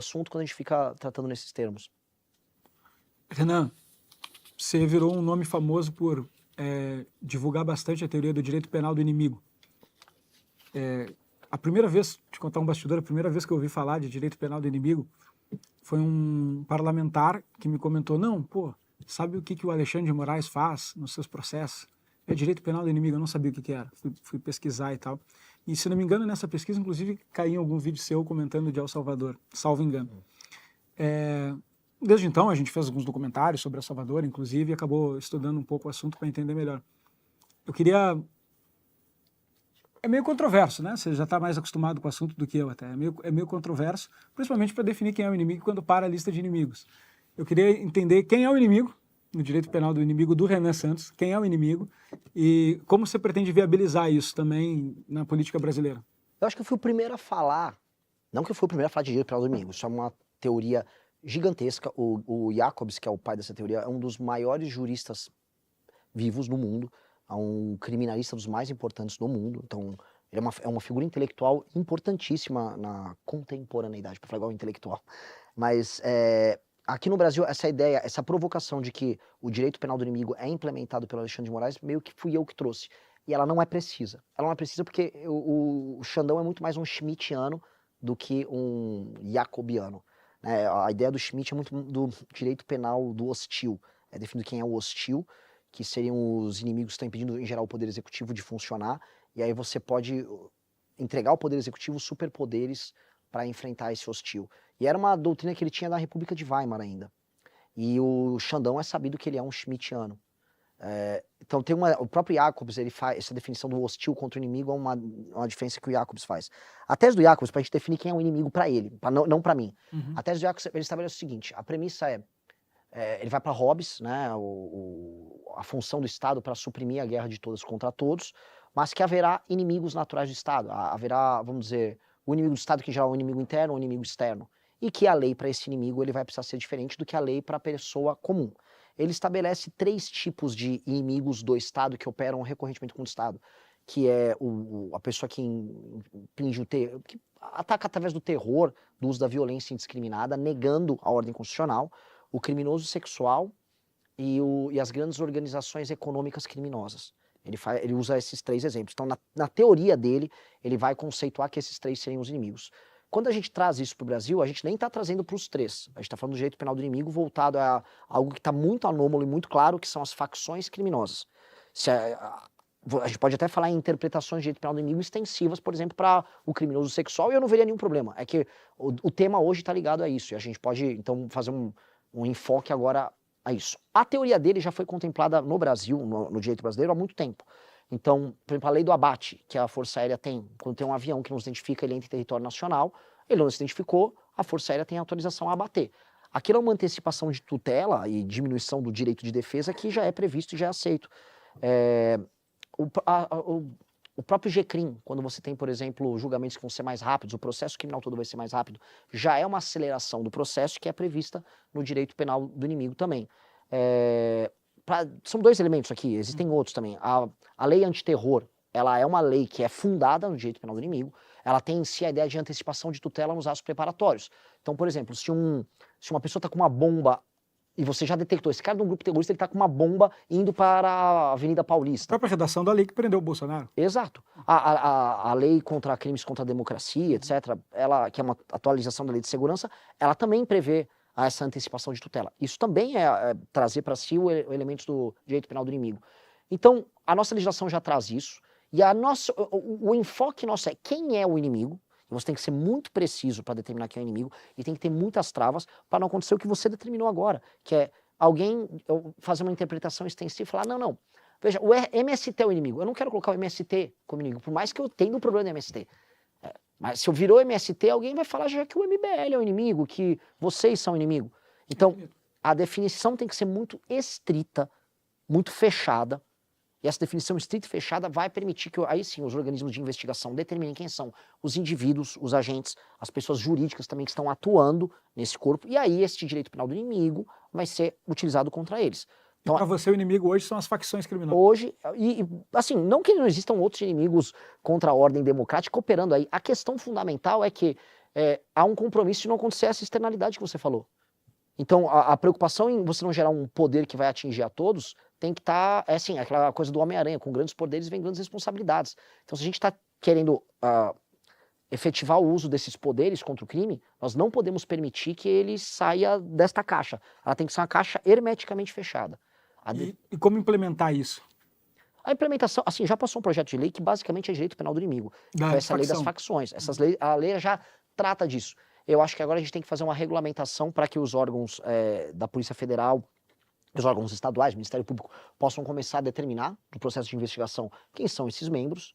assunto quando a gente fica tratando nesses termos. Renan, você virou um nome famoso por divulgar bastante a teoria do direito penal do inimigo. A primeira vez, te contar um bastidor, a primeira vez que eu ouvi falar de direito penal do inimigo foi um parlamentar que me comentou, não, pô, sabe o que o Alexandre de Moraes faz nos seus processos? É direito penal do inimigo, eu não sabia o que era, fui pesquisar e tal. E se não me engano, nessa pesquisa, inclusive, caiu em algum vídeo seu comentando de El Salvador, salvo engano. Desde então, a gente fez alguns documentários sobre El Salvador, inclusive, e acabou estudando um pouco o assunto para entender melhor. Eu queria... É meio controverso, né? Você já está mais acostumado com o assunto do que eu até. É meio controverso, principalmente para definir quem é o inimigo quando para a lista de inimigos. Eu queria entender quem é o inimigo, no direito penal do inimigo do Renan Santos, quem é o inimigo e como você pretende viabilizar isso também na política brasileira. Eu acho que eu fui o primeiro a falar, não que eu fui o primeiro a falar de direito penal do inimigo, isso é uma teoria gigantesca. O Jacobs, que é o pai dessa teoria, é um dos maiores juristas vivos no mundo, é um criminalista dos mais importantes do mundo, então ele é uma figura intelectual importantíssima na contemporaneidade, para falar igual intelectual. Mas aqui no Brasil, essa ideia, essa provocação de que o direito penal do inimigo é implementado pelo Alexandre de Moraes, meio que fui eu que trouxe. E ela não é precisa. Ela não é precisa porque o Xandão é muito mais um schmittiano do que um jacobiano. A ideia do Schmitt é muito do direito penal do hostil. É definido quem é o hostil, que seriam os inimigos que estão impedindo, em geral, o poder executivo de funcionar. E aí você pode entregar ao poder executivo superpoderes para enfrentar esse hostil. E era uma doutrina que ele tinha da República de Weimar ainda. E o Xandão é sabido que ele é um schmittiano. Então tem o próprio Jacobs, ele faz essa definição do hostil contra o inimigo, é uma diferença que o Jacobs faz. A tese do Jacobs, para a gente definir quem é o inimigo para ele, não para mim. A tese do Jacobs, ele estabelece o seguinte, a premissa ele vai para Hobbes, né, a função do Estado para suprimir a guerra de todos contra todos, mas que haverá inimigos naturais do Estado, haverá, vamos dizer, o inimigo do Estado que já é um inimigo interno, um inimigo externo, e que a lei para esse inimigo ele vai precisar ser diferente do que a lei para a pessoa comum. Ele estabelece 3 tipos de inimigos do Estado que operam recorrentemente contra o Estado, que é a pessoa que impinge que ataca através do terror, do uso da violência indiscriminada, negando a ordem constitucional, o criminoso sexual e as grandes organizações econômicas criminosas. Ele usa esses 3 exemplos. Então, na teoria dele, ele vai conceituar que esses 3 seriam os inimigos. Quando a gente traz isso para o Brasil, a gente nem está trazendo para os 3. A gente está falando do direito penal do inimigo voltado a algo que está muito anômalo e muito claro, que são as facções criminosas. A gente pode até falar em interpretações de direito penal do inimigo extensivas, por exemplo, para o criminoso sexual, e eu não veria nenhum problema. É que o tema hoje está ligado a isso, e a gente pode, então, fazer um enfoque agora a isso. A teoria dele já foi contemplada no Brasil, no direito brasileiro, há muito tempo. Então, por exemplo, a lei do abate, que a Força Aérea tem, quando tem um avião que não se identifica, ele entra em território nacional, ele não se identificou, a Força Aérea tem autorização a abater. Aquilo é uma antecipação de tutela e diminuição do direito de defesa que já é previsto e já é aceito. O próprio GCRIM, quando você tem, por exemplo, julgamentos que vão ser mais rápidos, o processo criminal todo vai ser mais rápido, já é uma aceleração do processo que é prevista no direito penal do inimigo também. São 2 elementos aqui, existem outros também. A lei antiterror, ela é uma lei que é fundada no direito penal do inimigo, ela tem em si a ideia de antecipação de tutela nos atos preparatórios. Então, por exemplo, se uma pessoa está com uma bomba e você já detectou, esse cara de um grupo terrorista, ele está com uma bomba indo para a Avenida Paulista. A própria redação da lei que prendeu o Bolsonaro. Exato. A lei contra crimes contra a democracia, etc., que é uma atualização da lei de segurança, ela também prevê essa antecipação de tutela. Isso também é trazer para si o elementos do direito penal do inimigo. Então, a nossa legislação já traz isso, e o enfoque nosso é quem é o inimigo. Você tem que ser muito preciso para determinar quem é o inimigo e tem que ter muitas travas para não acontecer o que você determinou agora, que é alguém fazer uma interpretação extensiva e falar, não, veja, o MST é o inimigo. Eu não quero colocar o MST como inimigo, por mais que eu tenha um problema do MST. Mas se eu virou MST, alguém vai falar já que o MBL é o inimigo, que vocês são o inimigo. Então, a definição tem que ser muito estrita, muito fechada, e essa definição estrita e fechada vai permitir que, aí sim, os organismos de investigação determinem quem são os indivíduos, os agentes, as pessoas jurídicas também que estão atuando nesse corpo, e aí esse direito penal do inimigo vai ser utilizado contra eles. Então, para você, o inimigo hoje são as facções criminosas. Hoje, assim, não que não existam outros inimigos contra a ordem democrática operando aí. A questão fundamental é que há um compromisso de não acontecer essa externalidade que você falou. Então, a preocupação em você não gerar um poder que vai atingir a todos tem que estar, assim, aquela coisa do Homem-Aranha, com grandes poderes vem grandes responsabilidades. Então, se a gente está querendo efetivar o uso desses poderes contra o crime, nós não podemos permitir que ele saia desta caixa. Ela tem que ser uma caixa hermeticamente fechada. E como implementar isso? A implementação, assim, já passou um projeto de lei que basicamente é direito penal do inimigo. Foi essa lei das facções. A lei já trata disso. Eu acho que agora a gente tem que fazer uma regulamentação para que os órgãos da Polícia Federal, os órgãos estaduais, Ministério Público, possam começar a determinar, no processo de investigação, quem são esses membros.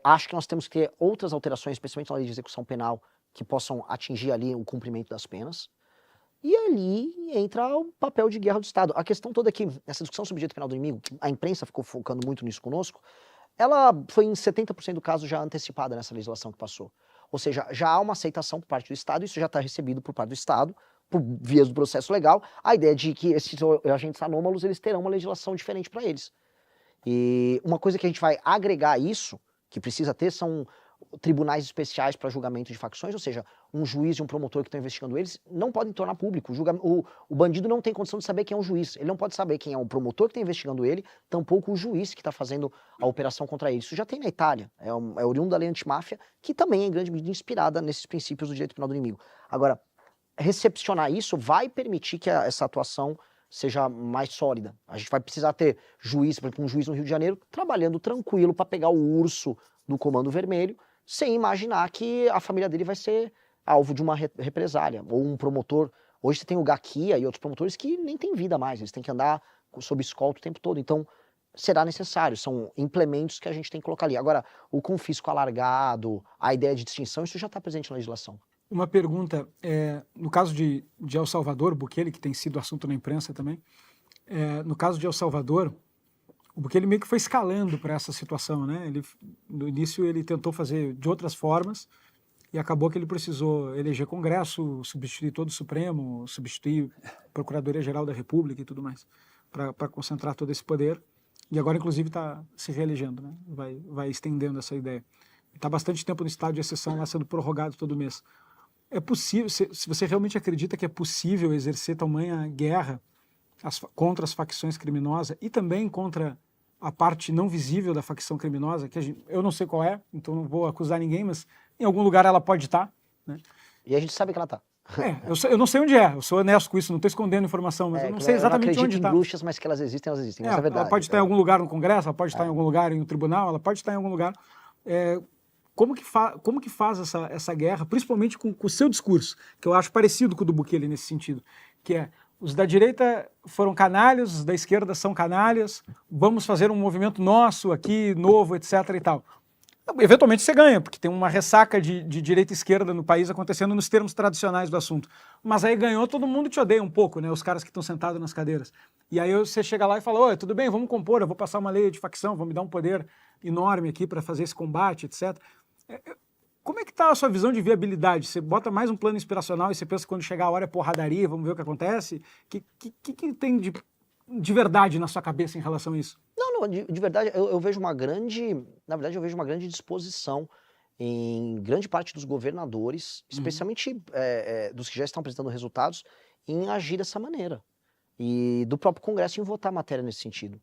Acho que nós temos que ter outras alterações, especialmente na lei de execução penal, que possam atingir ali o cumprimento das penas. E ali entra o papel de guerra do Estado. A questão toda é que essa discussão sobre o direito penal do inimigo, que a imprensa ficou focando muito nisso conosco, ela foi em 70% do caso já antecipada nessa legislação que passou. Ou seja, já há uma aceitação por parte do Estado, isso já está recebido por parte do Estado, por vias do processo legal, a ideia de que esses agentes anômalos eles terão uma legislação diferente para eles. E uma coisa que a gente vai agregar a isso, que precisa ter, são tribunais especiais para julgamento de facções, ou seja, um juiz e um promotor que estão investigando eles não podem tornar público. O bandido não tem condição de saber quem é um juiz, ele não pode saber quem é o promotor que está investigando ele, tampouco o juiz que está fazendo a operação contra ele. Isso já tem na Itália, é oriundo da lei antimáfia, que também é em grande medida inspirada nesses princípios do direito penal do inimigo. Agora, recepcionar isso vai permitir que essa atuação seja mais sólida. A gente vai precisar ter juiz, por exemplo, um juiz no Rio de Janeiro, trabalhando tranquilo para pegar o urso do Comando Vermelho, sem imaginar que a família dele vai ser alvo de uma represália, ou um promotor. Hoje você tem o Gaquia e outros promotores que nem têm vida mais, eles têm que andar sob escolta o tempo todo. Então, será necessário, são implementos que a gente tem que colocar ali. Agora, o confisco alargado, a ideia de distinção, isso já está presente na legislação. Uma pergunta, no caso de El Salvador, Bukele, que tem sido assunto na imprensa também, no caso de El Salvador, o Bukele meio que foi escalando para essa situação, né? No início ele tentou fazer de outras formas e acabou que ele precisou eleger Congresso, substituir todo o Supremo, substituir a Procuradoria-Geral da República e tudo mais, para concentrar todo esse poder. E agora, inclusive, está se reelegendo, né? Vai estendendo essa ideia. Está bastante tempo no estado de exceção lá sendo prorrogado todo mês. É possível, se você realmente acredita que é possível exercer tamanha guerra contra as facções criminosas e também contra a parte não visível da facção criminosa, que eu não sei qual é, então não vou acusar ninguém, mas em algum lugar ela pode estar, né? E a gente sabe que ela está. Eu não sei onde é, eu sou honesto com isso, não estou escondendo informação, mas eu não sei exatamente onde está. Eu acredito em bruxas, mas que elas existem, isso é verdade. Ela pode estar em algum lugar no Congresso, ela pode estar em algum lugar em um tribunal, ela pode estar em algum lugar. Como que faz essa guerra, principalmente com o seu discurso, que eu acho parecido com o do Bukele nesse sentido, que é: os da direita foram canalhas, os da esquerda são canalhas, vamos fazer um movimento nosso aqui, novo, etc. e tal. Eventualmente você ganha, porque tem uma ressaca de direita e esquerda no país acontecendo nos termos tradicionais do assunto. Mas aí ganhou, todo mundo te odeia um pouco, né? Os caras que estão sentados nas cadeiras. E aí você chega lá e fala: oi, tudo bem, vamos compor, eu vou passar uma lei de facção, vou me dar um poder enorme aqui para fazer esse combate, etc. Como é que está a sua visão de viabilidade? Você bota mais um plano inspiracional e você pensa que quando chegar a hora é porradaria, vamos ver o que acontece? O que tem de verdade na sua cabeça em relação a isso? Não, de verdade, eu vejo uma grande, na verdade eu vejo uma grande disposição em grande parte dos governadores, especialmente dos que já estão apresentando resultados, em agir dessa maneira. E do próprio Congresso em votar matéria nesse sentido.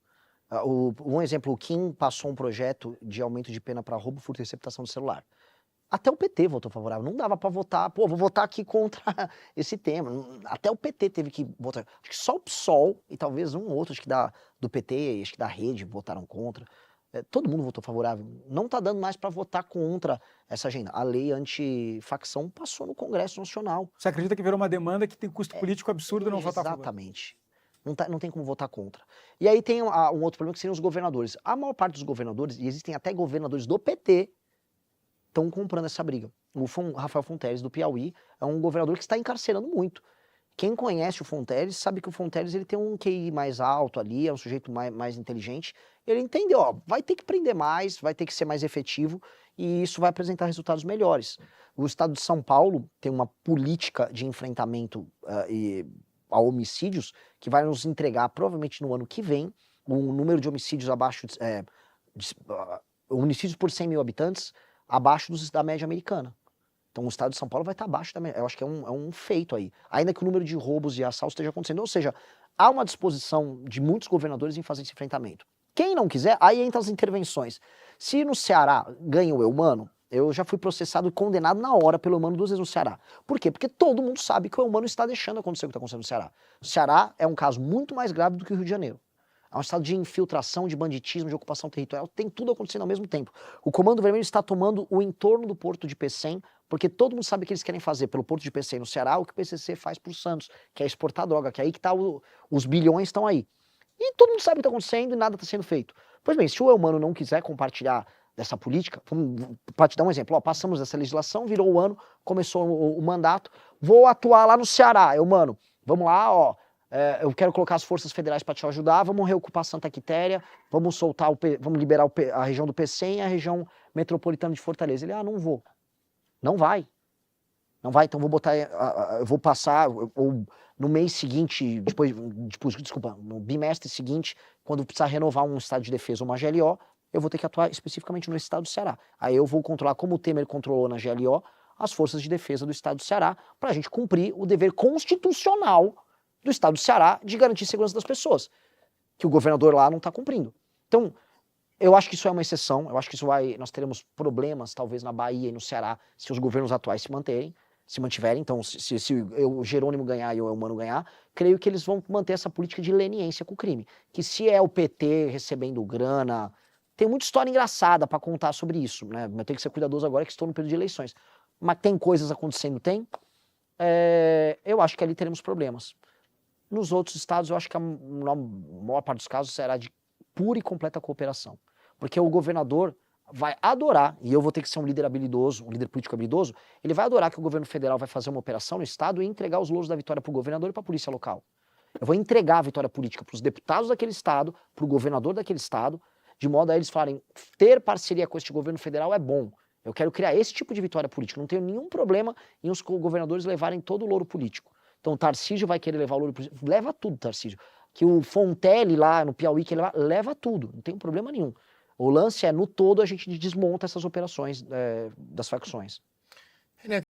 Um exemplo, o Kim passou um projeto de aumento de pena para roubo, furto e receptação de celular. Até o PT votou favorável, não dava para votar, vou votar aqui contra esse tema. Até o PT teve que votar. Acho que só o PSOL e talvez um outro, acho que do PT, acho que da Rede, votaram contra. Todo mundo votou favorável. Não está dando mais para votar contra essa agenda. A lei antifacção passou no Congresso Nacional. Você acredita que virou uma demanda que tem custo político absurdo não votar a favor? Exatamente. Não tem como votar contra. E aí tem um outro problema que seriam os governadores. A maior parte dos governadores, e existem até governadores do PT, estão comprando essa briga. O Rafael Fonteles, do Piauí, é um governador que está encarcerando muito. Quem conhece o Fonteles sabe que o Fonteles ele tem um QI mais alto ali, é um sujeito mais inteligente. Ele entendeu, ó, vai ter que prender mais, vai ter que ser mais efetivo e isso vai apresentar resultados melhores. O estado de São Paulo tem uma política de enfrentamento a homicídios que vai nos entregar, provavelmente no ano que vem, um número de homicídios abaixo homicídios por 100 mil habitantes abaixo da média americana. Então o estado de São Paulo vai estar abaixo também. Eu acho que é um feito aí. Ainda que o número de roubos e assaltos esteja acontecendo. Ou seja, há uma disposição de muitos governadores em fazer esse enfrentamento. Quem não quiser, aí entra as intervenções. Se no Ceará ganha o Eumano, eu já fui processado e condenado na hora pelo Eumano 2 vezes no Ceará. Por quê? Porque todo mundo sabe que o Eumano está deixando acontecer o que está acontecendo no Ceará. O Ceará é um caso muito mais grave do que o Rio de Janeiro. É um estado de infiltração, de banditismo, de ocupação territorial, tem tudo acontecendo ao mesmo tempo. O Comando Vermelho está tomando o entorno do porto de Pecém, porque todo mundo sabe que eles querem fazer pelo porto de Pecém no Ceará o que o PCC faz por Santos, que é exportar droga, que é aí que tá os bilhões estão aí. E todo mundo sabe o que está acontecendo e nada está sendo feito. Pois bem, se o Eumano não quiser compartilhar dessa política, para te dar um exemplo, ó, passamos essa legislação, virou o ano, começou o mandato, vou atuar lá no Ceará, Eumano, vamos lá, ó, eu quero colocar as forças federais para te ajudar, vamos reocupar Santa Quitéria, vamos soltar vamos liberar a região do Pecém e a região metropolitana de Fortaleza. Ele, não vou. Não vai. Não vai, então vou botar, eu vou passar, ou no mês seguinte, desculpa, no bimestre seguinte, quando precisar renovar um estado de defesa ou uma GLO, eu vou ter que atuar especificamente no estado do Ceará. Aí eu vou controlar, como o Temer controlou na GLO, as forças de defesa do estado do Ceará, para a gente cumprir o dever constitucional do estado do Ceará de garantir a segurança das pessoas, que o governador lá não está cumprindo. Então, eu acho que isso é uma exceção, eu acho que nós teremos problemas, talvez, na Bahia e no Ceará, se os governos atuais se mantiverem. Então, se o Jerônimo ganhar e o Eumano ganhar, creio que eles vão manter essa política de leniência com o crime. Que se é o PT recebendo grana, tem muita história engraçada para contar sobre isso, né? Eu tenho que ser cuidadoso agora que estou no período de eleições. Mas tem coisas acontecendo, tem. Eu acho que ali teremos problemas. Nos outros estados, eu acho que na maior parte dos casos será de pura e completa cooperação. Porque o governador vai adorar, e eu vou ter que ser um líder habilidoso, um líder político habilidoso, ele vai adorar que o governo federal vai fazer uma operação no estado e entregar os louros da vitória para o governador e para a polícia local. Eu vou entregar a vitória política para os deputados daquele estado, para o governador daquele estado, de modo a eles falarem, ter parceria com este governo federal é bom. Eu quero criar esse tipo de vitória política. Não tenho nenhum problema em os governadores levarem todo o louro político. Então o Tarcísio vai querer levar o louro político. Leva tudo, Tarcísio. Que o Fontelli lá no Piauí quer levar, leva tudo. Não tem problema nenhum. O lance é, no todo, a gente desmonta essas operações das facções.